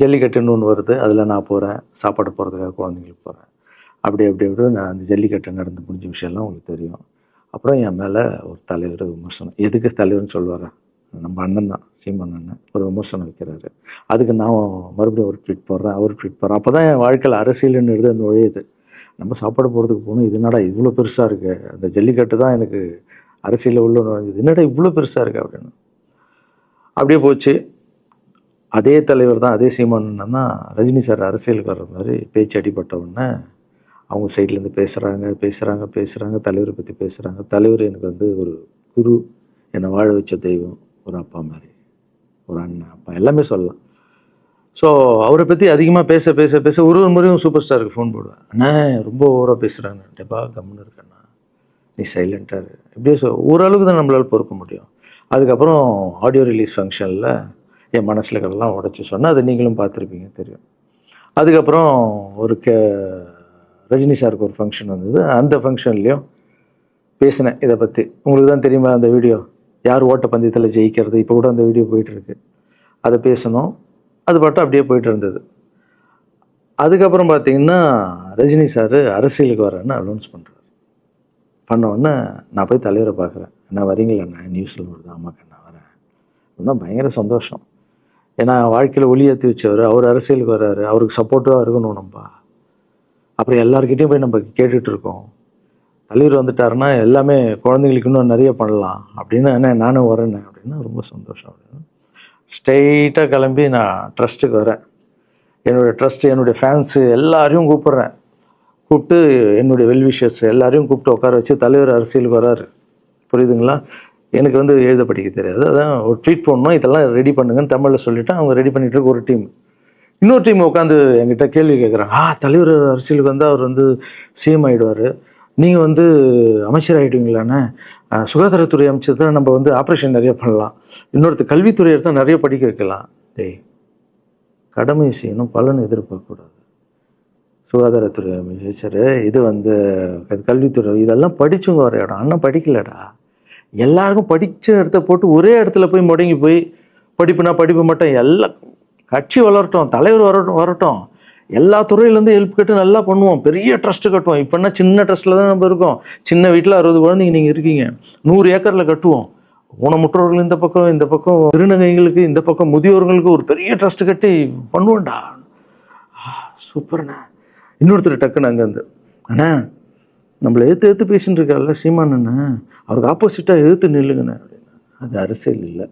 ஜல்லிக்கட்டுன்னு ஒன்று வருது, அதில் நான் போகிறேன், சாப்பாடு போகிறதுக்காக குழந்தைங்களுக்கு போகிறேன். அப்படி நான் அந்த ஜல்லிக்கட்டு நடந்து முடிஞ்ச விஷயம்லாம் உங்களுக்கு தெரியும். அப்புறம் என் மேலே ஒரு தலைவர் விமர்சனம். எதுக்கு தலைவர்னு சொல்லுவாரா? நம்ம அண்ணன் தான், சீமான் அண்ணன் ஒரு விமர்சனம் வைக்கிறாரு. அதுக்கு நான் மறுபடியும் ஒரு ட்வீட் போடுறேன், அவர் ட்வீட் போடுறேன். அப்போ தான் என் வாழ்க்கையில் அரசியல்னு எடுத்து அந்த நுழையுது. நம்ம சாப்பாடு போகிறதுக்கு போகணும், இது என்னடா இவ்வளோ பெருசாக இருக்குது, அந்த ஜல்லிக்கட்டு தான் எனக்கு அரசியலில் உள்ள நுழைஞ்சது, என்னடா இவ்வளோ பெருசாக இருக்குது அப்படின்னு. அப்படியே போச்சு. அதே தலைவர் தான், அதே சீமான் அண்ணன் தான் ரஜினி சார் அரசியலுக்கு வர்ற மாதிரி பேச்சு அடிபட்ட உடனே அவங்க சைட்லேருந்து பேசுகிறாங்க, தலைவரை பற்றி பேசுகிறாங்க. தலைவர் எனக்கு வந்து ஒரு குரு, என்னை வாழ வச்ச தெய்வம், ஒரு அப்பா மாதிரி, ஒரு அண்ணன், அப்பா எல்லாமே சொல்லலாம். ஸோ அவரை பற்றி அதிகமாக பேச ஒரு முறையும் சூப்பர் ஸ்டாருக்கு ஃபோன் போடுவேன். அண்ணா ரொம்ப ஓவராக பேசுகிறாங்க, டெபா கம்முன்னு இருக்கண்ணா, நீ சைலண்ட்டாக இரு. இப்படியே ஓரளவுக்கு தான் நம்மளால் பொறுக்க முடியும். அதுக்கப்புறம் ஆடியோ ரிலீஸ் ஃபங்க்ஷனில் என் மனசில் இருக்கிறதெல்லாம் உடச்சி சொன்னேன். அதை நீங்களும் பார்த்துருப்பீங்க, தெரியும். அதுக்கப்புறம் ஒரு ரஜினி சாருக்கு ஒரு ஃபங்க்ஷன் வந்தது. அந்த ஃபங்க்ஷன்லேயும் பேசினேன் இதை பற்றி. உங்களுக்கு தான் தெரியுமா அந்த வீடியோ, யார் ஓட்டப்பந்தயத்தில் ஜெயிக்கிறது, இப்போ கூட அந்த வீடியோ போயிட்டுருக்கு. அதை பேசணும், அது பாட்டும் அப்படியே போயிட்டு இருந்தது. அதுக்கப்புறம் பார்த்தீங்கன்னா ரஜினி சார் அரசியலுக்கு வரேன்னு அனௌன்ஸ் பண்ணுறாரு. பண்ணோடனே நான் போய் தலைவரை பார்க்குறேன். என்ன வரீங்களா? நான் நியூஸில் வருது, ஆமாக்கா நான் வரேன். இன்னும் பயங்கர சந்தோஷம். ஏன்னா வாழ்க்கையில் ஒளி ஏற்றி வச்சவர், அவர் அரசியலுக்கு வர்றாரு, அவருக்கு சப்போர்ட்டிவாக இருக்கணும் நம்ம. அப்புறம் எல்லாருக்கிட்டையும் போய் நம்ம கேட்டுட்டு இருக்கோம். தலைவர் வந்துட்டாருன்னா எல்லாமே குழந்தைங்களுக்கு இன்னும் நிறைய பண்ணலாம் அப்படின்னு, என்ன நானும் வரேன்னு அப்படின்னா ரொம்ப சந்தோஷம் அப்படின்னு ஸ்ட்ரெயிட்டாக கிளம்பி நான் ட்ரஸ்ட்டுக்கு வரேன். என்னுடைய ட்ரஸ்ட்டு, என்னுடைய ஃபேன்ஸு எல்லாரையும் கூப்பிட்றேன். கூப்பிட்டு என்னுடைய வெல்விஷர்ஸ் எல்லாரையும் கூப்பிட்டு உட்கார வச்சு தலைவர் அரசியலுக்கு வராரு. புரியுதுங்களா? எனக்கு வந்து எழுத படிக்க தெரியாது, அதான் ஒரு ட்வீட் பண்ணணும், இதெல்லாம் ரெடி பண்ணுங்கன்னு தமிழில் சொல்லிவிட்டு அவங்க ரெடி பண்ணிட்டு இருக்க ஒரு டீம். இன்னொரு டீம் உட்காந்து என்கிட்ட கேள்வி கேட்குறாங்க. தலைவர் அரசியலுக்கு வந்து அவர் வந்து சிஎம் ஆகிடுவார், நீங்கள் வந்து அமைச்சர் ஆகிடுவீங்களாண்ணே, சுகாதாரத்துறை அமைச்சர் தான், நம்ம வந்து ஆப்ரேஷன் நிறைய பண்ணலாம், இன்னொருத்தர் கல்வித்துறை எடுத்தால் நிறைய படிக்க வைக்கலாம். டேய், கடமை செய்யணும், பலன் எதிர்பார்க்கக்கூடாது. சுகாதாரத்துறை அமைச்சர், இது வந்து கல்வித்துறை, இதெல்லாம் படித்தவங்க வர இடம். அண்ணன் படிக்கலடா, எல்லாருக்கும் படித்த இடத்த போட்டு ஒரே இடத்துல போய் முடங்கி போய் படிப்பு மட்டும் எல்லாம் கட்சி வளரட்டும், தலைவர் வரட்டும், எல்லா துறையிலேருந்து ஹெல்ப் கட்டு நல்லா பண்ணுவோம், பெரிய ட்ரஸ்ட்டு கட்டுவோம். இப்போன்னா சின்ன ட்ரஸ்ட்டில் தான் நம்ம இருக்கோம். சின்ன வீட்டில் 60 குழந்தைங்க நீங்கள் இருக்கீங்க, 100 ஏக்கரில் கட்டுவோம். ஊனமுற்றோர்கள் இந்த பக்கம் திருநங்கைகளுக்கு, இந்த பக்கம் முதியோர்களுக்கு ஒரு பெரிய ட்ரஸ்ட்டு கட்டி பண்ணுவோம்டா. சூப்பர்ண்ணா. இன்னொருத்தர் டக்குன்னு அங்கேருந்து, அண்ணா நம்மளை ஏற்று பேசின்னு இருக்கார்ல சீமான் அண்ணன், அவருக்கு ஆப்போசிட்டாக எதிர்த்து நில்லுங்கண்ணே அப்படின்னா. அது அரசியல் இல்லை.